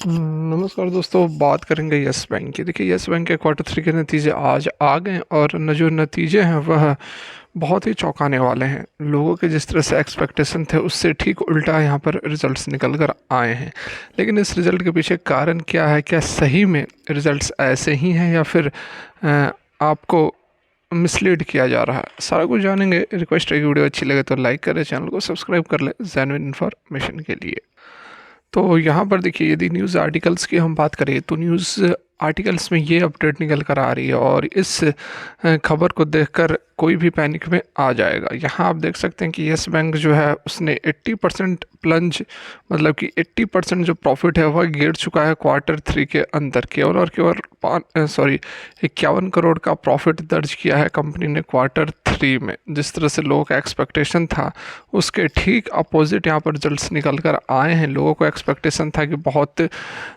नमस्कार दोस्तों, बात करेंगे यस बैंक की। देखिए, यस बैंक के क्वार्टर थ्री के नतीजे आज आ गए और जो नतीजे हैं वह बहुत ही चौंकाने वाले हैं। लोगों के जिस तरह से एक्सपेक्टेशन थे उससे ठीक उल्टा यहाँ पर रिजल्ट्स निकल कर आए हैं। लेकिन इस रिज़ल्ट के पीछे कारण क्या है? क्या सही में रिजल्ट्स ऐसे ही हैं या फिर आपको मिसलीड किया जा रहा है? सारा कुछ जानेंगे। रिक्वेस्ट है कि वीडियो अच्छी लगे तो लाइक करें, चैनल को सब्सक्राइब कर ले जेन्युइन इन्फॉर्मेशन के लिए। तो यहाँ पर देखिए, यदि न्यूज़ आर्टिकल्स की हम बात करें तो न्यूज़ आर्टिकल्स में ये अपडेट निकल कर आ रही है और इस खबर को देखकर कोई भी पैनिक में आ जाएगा। यहाँ आप देख सकते हैं कि यस बैंक जो है उसने 80% प्लंज, मतलब कि 80% जो प्रॉफिट है वह गिर चुका है क्वार्टर थ्री के अंदर। केवल और केवल 51 करोड़ का प्रॉफिट दर्ज किया है कंपनी ने क्वार्टर थ्री में। जिस तरह से लोगों का एक्सपेक्टेशन था उसके ठीक अपोजिट यहाँ पर रिजल्ट्स निकल कर आए हैं। लोगों को एक्सपेक्टेशन था कि बहुत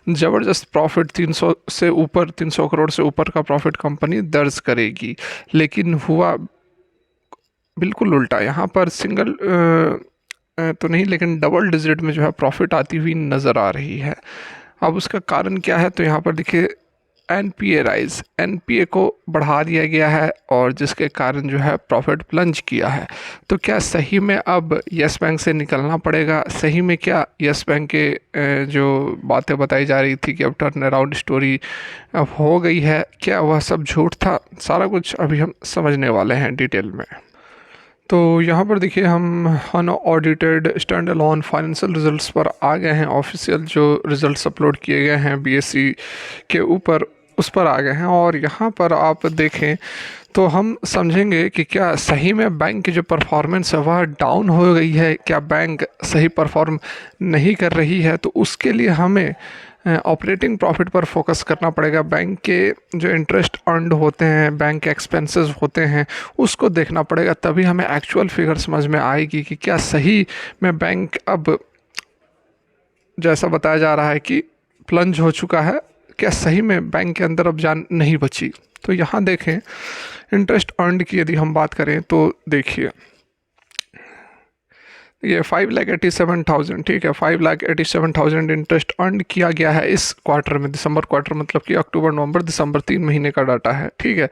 ज़बरदस्त प्रॉफिट 300 करोड़ से ऊपर का प्रॉफिट कंपनी दर्ज करेगी, लेकिन हुआ बिल्कुल उल्टा। यहाँ पर सिंगल तो नहीं, लेकिन डबल डिजिट में जो है प्रॉफिट आती हुई नज़र आ रही है। अब उसका कारण क्या है? तो यहाँ पर देखिए, एनपीए राइज, एनपीए को बढ़ा दिया गया है और जिसके कारण जो है प्रॉफिट प्लंज किया है। तो क्या सही में अब यस बैंक से निकलना पड़ेगा? सही में क्या यस बैंक के जो बातें बताई जा रही थी कि अब टर्न अराउंड स्टोरी अब हो गई है, क्या वह सब झूठ था? सारा कुछ अभी हम समझने वाले हैं डिटेल में। तो यहाँ पर देखिए, हम unaudited stand alone financial results पर आ गए हैं। ऑफिशियल जो रिजल्ट्स अपलोड किए गए हैं बीएसई के ऊपर, उस पर आ गए हैं। और यहाँ पर आप देखें तो हम समझेंगे कि क्या सही में बैंक की जो परफॉर्मेंस है वह डाउन हो गई है, क्या बैंक सही परफॉर्म नहीं कर रही है। तो उसके लिए हमें ऑपरेटिंग प्रॉफिट पर फोकस करना पड़ेगा। बैंक के जो इंटरेस्ट अर्नड होते हैं, बैंक के एक्सपेंसेस होते हैं, उसको देखना पड़ेगा। तभी हमें एक्चुअल फिगर समझ में आएगी कि क्या सही में बैंक अब, जैसा बताया जा रहा है कि प्लंज हो चुका है, क्या सही में बैंक के अंदर अब जान नहीं बची। तो यहाँ देखें, इंटरेस्ट अर्नड की यदि हम बात करें तो देखिए, ये 5,87,000, ठीक है, 5,87,000 इंटरेस्ट अर्न किया गया है इस क्वार्टर में। दिसंबर क्वार्टर मतलब कि अक्टूबर नवंबर दिसंबर 3 महीने का डाटा है, ठीक है।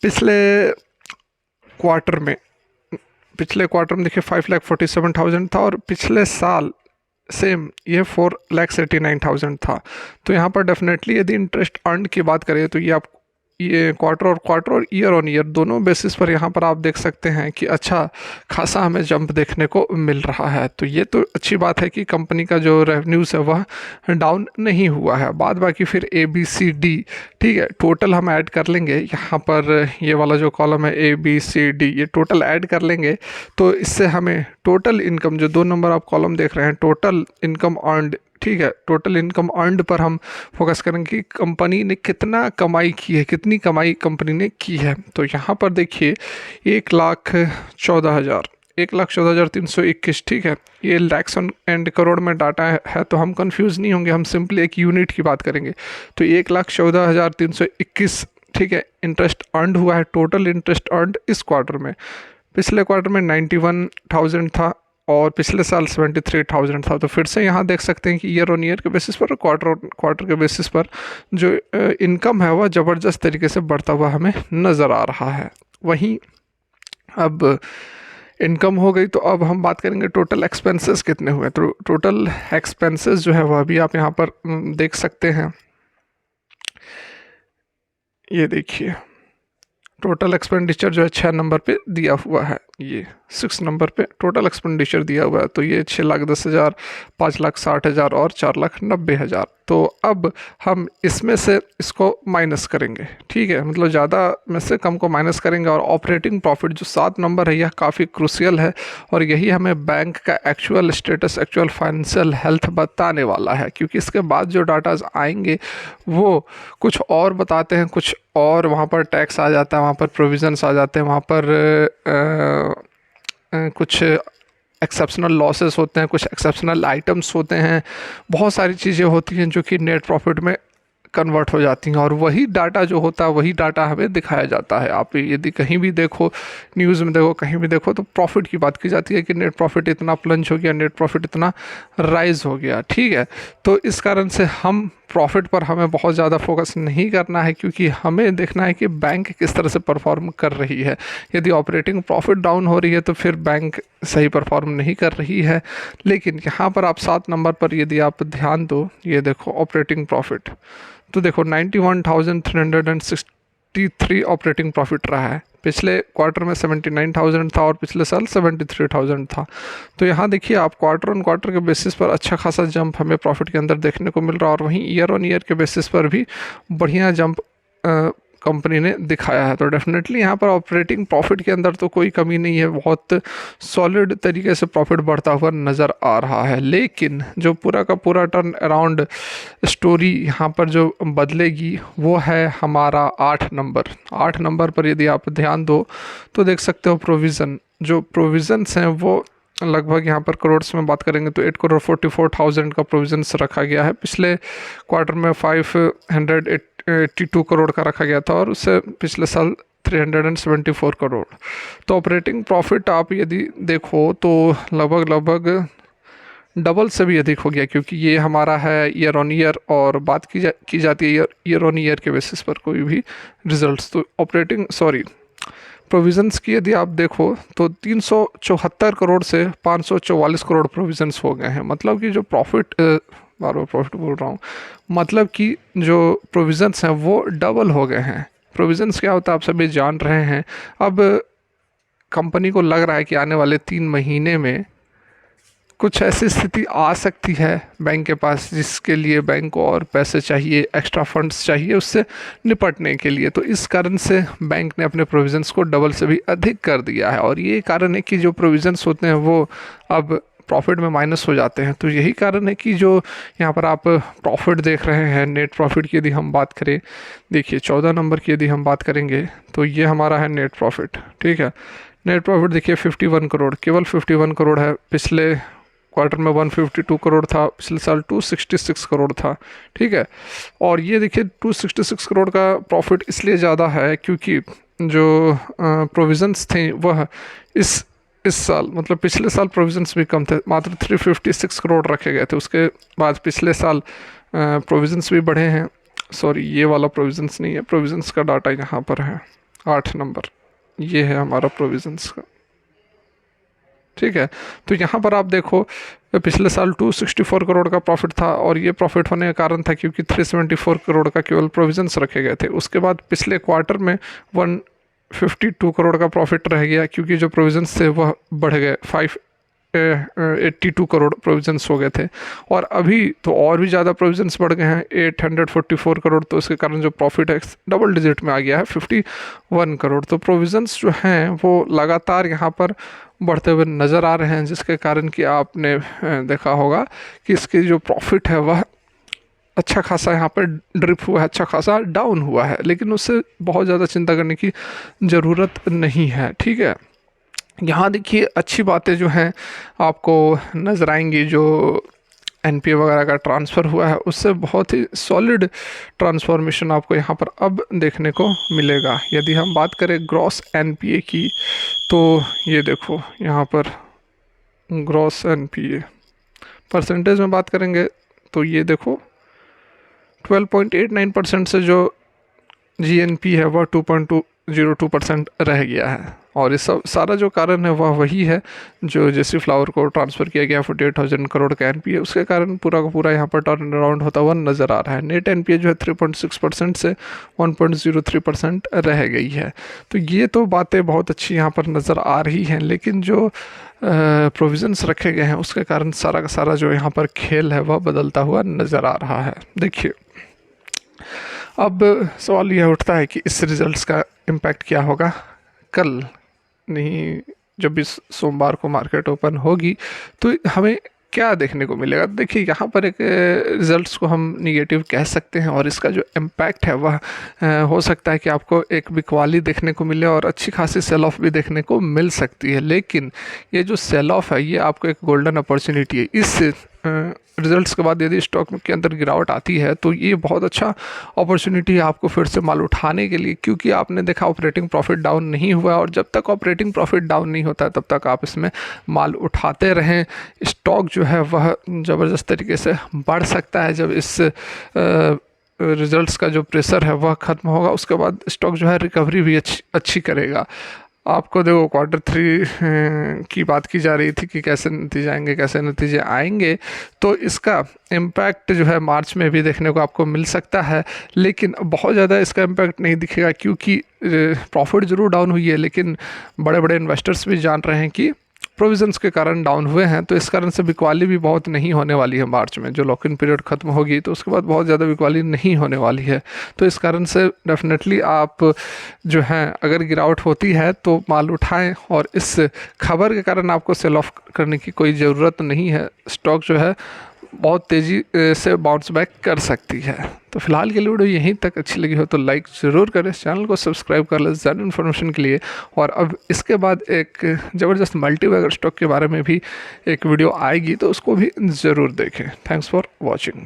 पिछले क्वार्टर में पिछले क्वार्टर में देखिए 5,47,000 था और पिछले साल सेम ये 4,89,000 था। तो यहाँ पर डेफिनेटली यदि इंटरेस्ट अर्न की बात करें तो ये क्वार्टर और ईयर ऑन ईयर दोनों बेसिस पर यहाँ पर आप देख सकते हैं कि अच्छा खासा हमें जंप देखने को मिल रहा है। तो ये तो अच्छी बात है कि कंपनी का जो रेवेन्यूज़ है वह डाउन नहीं हुआ है। बाद बाकी फिर ए बी सी डी, ठीक है, टोटल हम ऐड कर लेंगे। यहाँ पर ये वाला जो कॉलम है ए बी सी डी, ये टोटल ऐड कर लेंगे तो इससे हमें टोटल इनकम, जो 2 नंबर आप कॉलम देख रहे हैं, टोटल इनकम अर्नड, ठीक है, टोटल इनकम अर्नड पर हम फोकस करेंगे कि कंपनी ने कितना कमाई की है, कितनी कमाई कंपनी ने की है। तो यहाँ पर देखिए 1,14,000, 1,14,321, ठीक है। ये लैक्स एंड करोड़ में डाटा है तो हम कंफ्यूज नहीं होंगे, हम सिंपली एक यूनिट की बात करेंगे। तो 1,14,321, ठीक है, इंटरेस्ट अर्नड हुआ है, टोटल इंटरेस्ट अर्नड इस क्वार्टर में। पिछले क्वार्टर में 91,000 था और पिछले साल 73,000 था। तो फिर से यहाँ देख सकते हैं कि ईयर ऑन ईयर के बेसिस पर और क्वार्टर के बेसिस पर जो इनकम है वह ज़बरदस्त तरीके से बढ़ता हुआ हमें नज़र आ रहा है। वहीं अब इनकम हो गई तो अब हम बात करेंगे टोटल एक्सपेंसेस कितने हुए। तो टोटल एक्सपेंसेस जो है वह भी आप यहाँ पर देख सकते हैं। ये देखिए, टोटल एक्सपेंडिचर जो है 6 नंबर पे दिया हुआ है, ये 6 नंबर पे टोटल एक्सपेंडिचर दिया हुआ है। तो ये 6,10,000, 5,60,000 और 4,90,000। तो अब हम इसमें से इसको माइनस करेंगे, ठीक है, मतलब ज़्यादा में से कम को माइनस करेंगे। और ऑपरेटिंग प्रॉफिट जो 7 नंबर है, यह काफ़ी क्रूशियल है और यही हमें बैंक का actual status, actual financial health बताने वाला है। क्योंकि इसके बाद जो डाटाज आएंगे वो कुछ और बताते हैं, कुछ और वहाँ पर टैक्स आ जाता है, वहाँ पर प्रोविजंस आ जाते हैं, वहाँ पर कुछ एक्सेप्शनल लॉसेस होते हैं, कुछ एक्सेप्शनल आइटम्स होते हैं, बहुत सारी चीज़ें होती हैं जो कि नेट प्रॉफिट में कन्वर्ट हो जाती हैं और वही डाटा जो होता है वही डाटा हमें दिखाया जाता है। आप यदि कहीं भी देखो, न्यूज़ में देखो, कहीं भी देखो, तो प्रॉफिट की बात की जाती है कि नेट प्रॉफिट इतना प्लंज हो गया, नेट प्रॉफिट इतना राइज हो गया, ठीक है। तो इस कारण से हम प्रॉफिट पर हमें बहुत ज़्यादा फोकस नहीं करना है, क्योंकि हमें देखना है कि बैंक किस तरह से परफॉर्म कर रही है। यदि ऑपरेटिंग प्रॉफिट डाउन हो रही है तो फिर बैंक सही परफॉर्म नहीं कर रही है। लेकिन यहाँ पर आप 7 नंबर पर यदि आप ध्यान दो, ये देखो ऑपरेटिंग प्रॉफिट, तो देखो 91,363 ऑपरेटिंग प्रॉफिट रहा है। पिछले क्वार्टर में 79,000 था और पिछले साल 73,000 था। तो यहाँ देखिए आप क्वार्टर ऑन क्वार्टर के बेसिस पर अच्छा खासा जंप हमें प्रॉफिट के अंदर देखने को मिल रहा है, और वहीं ईयर ऑन ईयर के बेसिस पर भी बढ़िया जंप कंपनी ने दिखाया है। तो डेफिनेटली यहाँ पर ऑपरेटिंग प्रॉफिट के अंदर तो कोई कमी नहीं है, बहुत सॉलिड तरीके से प्रॉफिट बढ़ता हुआ नज़र आ रहा है। लेकिन जो पूरा का पूरा टर्न अराउंड स्टोरी यहाँ पर जो बदलेगी वो है हमारा 8 नंबर। 8 नंबर पर यदि आप ध्यान दो तो देख सकते हो प्रोविज़न, जो प्रोविज़न्स हैं वो लगभग यहाँ पर करोड़्स में बात करेंगे तो 8,44,000 का प्रोविजंस रखा गया है। पिछले क्वार्टर में 582 करोड़ का रखा गया था और उससे पिछले साल 374 करोड़। तो ऑपरेटिंग प्रॉफिट आप यदि देखो तो लगभग डबल से भी अधिक हो गया, क्योंकि ये हमारा है ईयर ऑन ईयर और बात की जाती है ईयर ऑन ईयर के बेसिस पर कोई भी रिजल्ट्स। तो प्रोविज़न्स की यदि आप देखो तो 374 करोड़ से 544 करोड़ प्रोविज़न्स हो गए हैं। मतलब कि जो प्रॉफिट, बार बार प्रॉफिट बोल रहा हूँ, मतलब कि जो प्रोविज़न्स हैं वो डबल हो गए हैं। प्रोविज़न्स क्या होता है आप सभी जान रहे हैं। अब कंपनी को लग रहा है कि आने वाले 3 महीने में कुछ ऐसी स्थिति आ सकती है बैंक के पास जिसके लिए बैंक को और पैसे चाहिए, एक्स्ट्रा फंड्स चाहिए उससे निपटने के लिए। तो इस कारण से बैंक ने अपने प्रोविजंस को डबल से भी अधिक कर दिया है, और ये कारण है कि जो प्रोविजंस होते हैं वो अब प्रॉफिट में माइनस हो जाते हैं। तो यही कारण है कि जो यहाँ पर आप प्रॉफिट देख रहे हैं, नेट प्रॉफिट की यदि हम बात करें, देखिए 14 नंबर की यदि हम बात करेंगे तो ये हमारा है नेट प्रॉफिट, ठीक है। नेट प्रॉफिट देखिए 51 करोड़, केवल 51 करोड़ है। पिछले क्वार्टर में 152 करोड़ था, पिछले साल 266 करोड़ था, ठीक है। और ये देखिए 266 करोड़ का प्रॉफिट इसलिए ज़्यादा है क्योंकि जो प्रोविज़न्स थे वह इस साल, मतलब पिछले साल प्रोविज़न्स भी कम थे, मात्र 356 करोड़ रखे गए थे। उसके बाद पिछले साल प्रोविज़न्स भी बढ़े हैं। सॉरी, ये वाला प्रोविज़न्स नहीं है, प्रोविज़न्स का डाटा यहाँ पर है 8 नंबर, ये है हमारा प्रोविज़न्स का, ठीक है। तो यहाँ पर आप देखो पिछले साल 264 करोड़ का प्रॉफिट था, और ये प्रॉफिट होने का कारण था क्योंकि 374 करोड़ का केवल प्रोविजंस रखे गए थे। उसके बाद पिछले क्वार्टर में 152 करोड़ का प्रॉफिट रह गया क्योंकि जो प्रोविजंस थे वह बढ़ गए, 582 करोड़ प्रोविजंस हो गए थे, और अभी तो और भी ज़्यादा प्रोविजंस बढ़ गए हैं 844 करोड़। तो इसके कारण जो प्रॉफिट है डबल डिजिट में आ गया है 51 करोड़। तो प्रोविजंस जो हैं वो लगातार यहाँ पर बढ़ते हुए नज़र आ रहे हैं, जिसके कारण कि आपने देखा होगा कि इसकी जो प्रॉफिट है वह अच्छा खासा यहाँ पर ड्रिप हुआ है, अच्छा खासा डाउन हुआ है, लेकिन उससे बहुत ज़्यादा चिंता करने की ज़रूरत नहीं है, ठीक है। यहाँ देखिए अच्छी बातें जो हैं आपको नज़र आएंगी, जो एनपीए वगैरह का ट्रांसफ़र हुआ है उससे बहुत ही सॉलिड ट्रांसफॉर्मेशन आपको यहाँ पर अब देखने को मिलेगा। यदि हम बात करें ग्रॉस एनपीए की तो ये देखो यहाँ पर ग्रॉस एनपीए परसेंटेज में बात करेंगे तो ये देखो 12.89% से जो जीएनपी है वह 2.202% रह गया है, और इस सब सारा जो कारण है वह वही है जो जेसी फ्लावर को ट्रांसफ़र किया गया 48,000 करोड़ का एनपीए, उसके कारण पूरा का पूरा यहाँ पर टर्न अराउंड होता हुआ नज़र आ रहा है। नेट एनपीए जो है 3.6% से 1.03% रह गई है। तो ये तो बातें बहुत अच्छी यहाँ पर नज़र आ रही हैं, लेकिन जो प्रोविज़न्स रखे गए हैं उसके कारण सारा का सारा जो यहाँ पर खेल है वह बदलता हुआ नज़र आ रहा है। देखिए अब सवाल यह उठता है कि इस रिज़ल्ट्स का इम्पैक्ट क्या होगा कल, नहीं जब इस सोमवार को मार्केट ओपन होगी तो हमें क्या देखने को मिलेगा। देखिए यहाँ पर एक रिज़ल्ट्स को हम निगेटिव कह सकते हैं, और इसका जो इम्पैक्ट है वह हो सकता है कि आपको एक बिकवाली देखने को मिले और अच्छी खासी सेल ऑफ भी देखने को मिल सकती है। लेकिन ये जो सेल ऑफ है ये आपको एक गोल्डन अपॉर्चुनिटी है, इस रिजल्ट्स के बाद यदि स्टॉक के अंदर गिरावट आती है तो ये बहुत अच्छा अपॉर्चुनिटी है आपको फिर से माल उठाने के लिए, क्योंकि आपने देखा ऑपरेटिंग प्रॉफिट डाउन नहीं हुआ, और जब तक ऑपरेटिंग प्रॉफिट डाउन नहीं होता है तब तक आप इसमें माल उठाते रहें। स्टॉक जो है वह ज़बरदस्त तरीके से बढ़ सकता है जब इस रिजल्ट्स का जो प्रेशर है वह ख़त्म होगा, उसके बाद स्टॉक जो है रिकवरी भी अच्छी करेगा। आपको देखो Q3 की बात की जा रही थी कि कैसे नतीजे आएंगे, कैसे नतीजे आएंगे, तो इसका इम्पैक्ट जो है मार्च में भी देखने को आपको मिल सकता है, लेकिन बहुत ज़्यादा इसका इम्पैक्ट नहीं दिखेगा, क्योंकि प्रॉफिट ज़रूर डाउन हुई है लेकिन बड़े बड़े इन्वेस्टर्स भी जान रहे हैं कि प्रोविजंस के कारण डाउन हुए हैं, तो इस कारण से बिकवाली भी बहुत नहीं होने वाली है मार्च में। जो लॉक इन पीरियड ख़त्म होगी तो उसके बाद बहुत ज़्यादा बिकवाली नहीं होने वाली है, तो इस कारण से डेफिनेटली आप जो हैं अगर गिरावट होती है तो माल उठाएं, और इस खबर के कारण आपको सेल ऑफ करने की कोई ज़रूरत नहीं है। स्टॉक जो है बहुत तेज़ी से बाउंस बैक कर सकती है। तो फिलहाल के लिए वीडियो यहीं तक, अच्छी लगी हो तो लाइक ज़रूर करें, इस चैनल को सब्सक्राइब कर लें ज़्यादा इन्फॉर्मेशन के लिए। और अब इसके बाद एक ज़बरदस्त मल्टीबैगर स्टॉक के बारे में भी एक वीडियो आएगी, तो उसको भी ज़रूर देखें। Thanks for watching.